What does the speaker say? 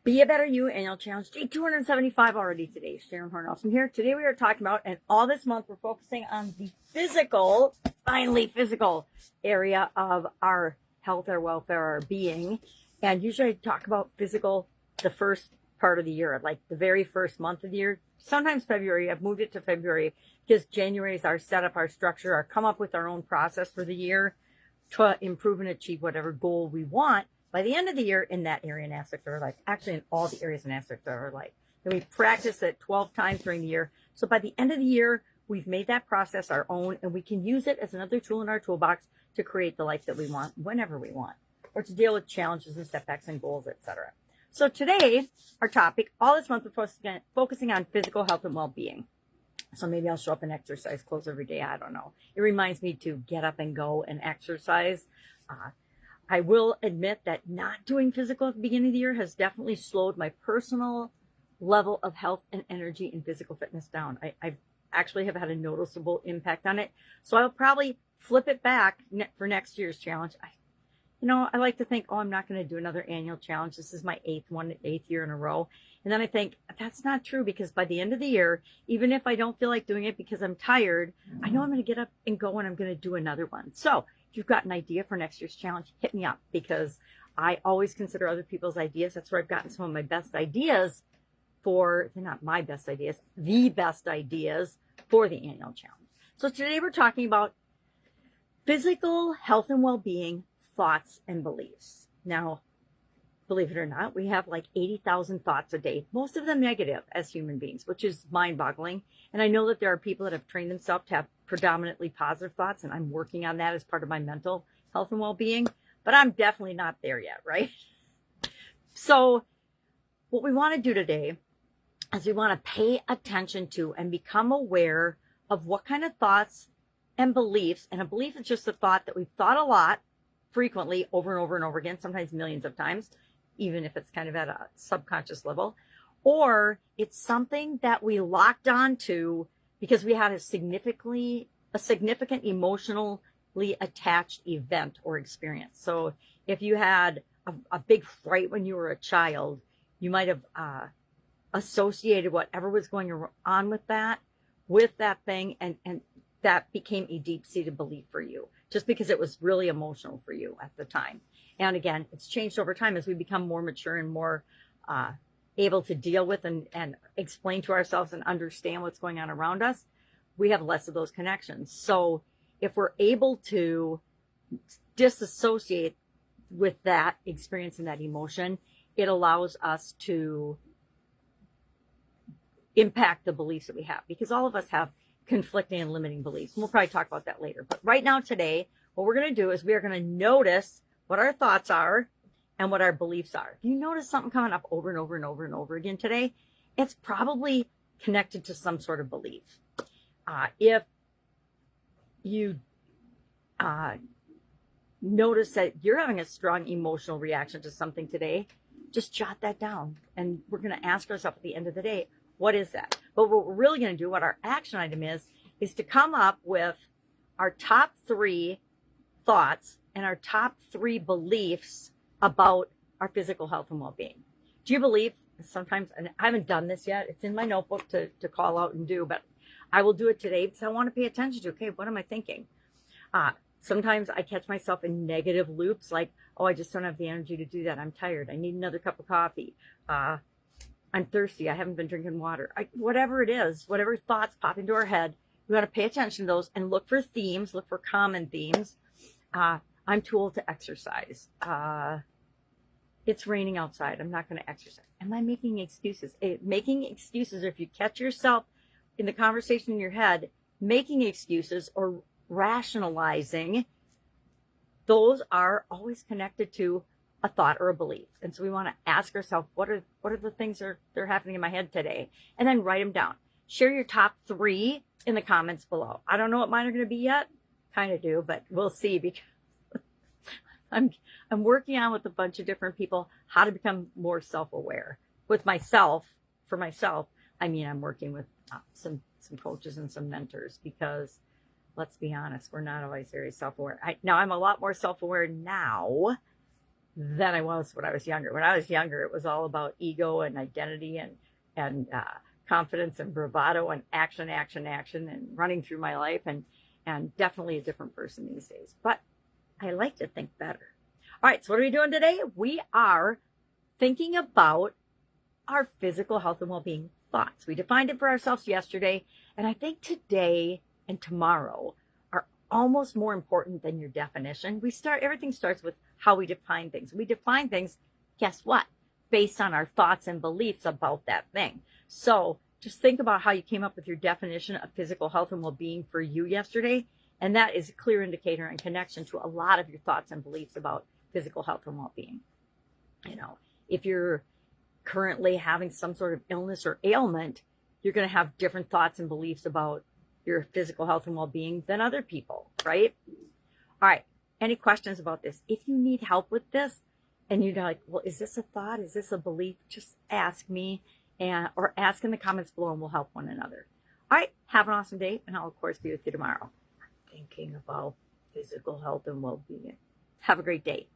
Be a Better You Annual Challenge, day 275 already today. Sharon Horne-Ellstrom here. Today we are talking about, and all this month we're focusing on the physical, finally physical area of our health, our welfare, our being. And usually I talk about physical the first part of the year, like the very first month of the year. Sometimes February. I've moved it to February because January is our setup, our structure, our come up with our own process for the year to improve and achieve whatever goal we want by the end of the year in that area and aspect of our life, actually in all the areas and aspects of our life. And we practice it 12 times during the year. So by the end of the year, we've made that process our own, and we can use it as another tool in our toolbox to create the life that we want whenever we want, or to deal with challenges and setbacks and goals, etc. So today, our topic, all this month, we're focusing on physical health and well-being. So maybe I'll show up and exercise clothes every day. I don't know. It reminds me to get up and go and exercise. I will admit that not doing physical at the beginning of the year has definitely slowed my personal level of health and energy and physical fitness down. I actually have had a noticeable impact on it. So I'll probably flip it back for next year's challenge. I like to think, I'm not going to do another annual challenge. This is my eighth year in a row. And then I think that's not true, because by the end of the year, even if I don't feel like doing it because I'm tired, I know I'm going to get up and go and I'm going to do another one. So if you've got an idea for next year's challenge, hit me up, because I always consider other people's ideas. That's where I've gotten some of my best ideas they're not my best ideas, the best ideas for the annual challenge. So today we're talking about physical health and well-being, thoughts and beliefs. Now, believe it or not, we have like 80,000 thoughts a day, most of them negative as human beings, which is mind-boggling. And I know that there are people that have trained themselves to have predominantly positive thoughts, and I'm working on that as part of my mental health and well-being, but I'm definitely not there yet, right? So what we want to do today is we want to pay attention to and become aware of what kind of thoughts and beliefs, and a belief is just a thought that we've thought a lot, frequently, over and over and over again, sometimes millions of times, even if it's kind of at a subconscious level, or it's something that we locked onto because we had a significant emotionally attached event or experience. So if you had a big fright when you were a child, you might have associated whatever was going on with that thing, and that became a deep-seated belief for you, just because it was really emotional for you at the time. And again, it's changed over time as we become more mature and more able to deal with and explain to ourselves and understand what's going on around us. We have less of those connections. So if we're able to disassociate with that experience and that emotion, it allows us to impact the beliefs that we have, because all of us have conflicting and limiting beliefs. And we'll probably talk about that later. But right now, today, what we're going to do is we are going to notice what our thoughts are and what our beliefs are. If you notice something coming up over and over and over and over again today, it's probably connected to some sort of belief. If you notice that you're having a strong emotional reaction to something today, just jot that down. And we're going to ask ourselves at the end of the day, what is that? But what we're really going to do, what our action item is to come up with our top 3 thoughts and our top 3 beliefs about our physical health and well-being. Do you believe sometimes, and I haven't done this yet, it's in my notebook to call out and do, but I will do it today because I want to pay attention to, okay, what am I thinking? Sometimes I catch myself in negative loops, like, I just don't have the energy to do that. I'm tired. I need another cup of coffee. I'm thirsty. I haven't been drinking water. Whatever it is, whatever thoughts pop into our head, we want to pay attention to those and look for themes, look for common themes. I'm too old to exercise. It's raining outside. I'm not going to exercise. Am I making excuses? Making excuses, or if you catch yourself in the conversation in your head, making excuses or rationalizing, those are always connected to a thought or a belief. And so we want to ask ourselves, what are the things that are happening in my head today? And then write them down. Share your top 3 in the comments below. I don't know what mine are going to be yet. Kind of do, but we'll see, because I'm working on with a bunch of different people how to become more self-aware. With myself, for myself, I'm working with some coaches and some mentors, because let's be honest, we're not always very self-aware. Now I'm a lot more self-aware now than I was when I was younger. When I was younger, it was all about ego and identity and confidence and bravado and action, action, action, and running through my life, and definitely a different person these days. But I like to think better. All right, so what are we doing today? We are thinking about our physical health and well-being thoughts. We defined it for ourselves yesterday, and I think today and tomorrow are almost more important than your definition. Everything starts with how we define things. We define things, guess what? Based on our thoughts and beliefs about that thing. So just think about how you came up with your definition of physical health and well-being for you yesterday. And that is a clear indicator and connection to a lot of your thoughts and beliefs about physical health and well-being. You know, if you're currently having some sort of illness or ailment, you're going to have different thoughts and beliefs about your physical health and well-being than other people, right? All right. Any questions about this? If you need help with this and you're like, well, is this a thought? Is this a belief? Just ask me or ask in the comments below, and we'll help one another. All right. Have an awesome day, and I'll, of course, be with you tomorrow. I'm thinking about physical health and well-being. Have a great day.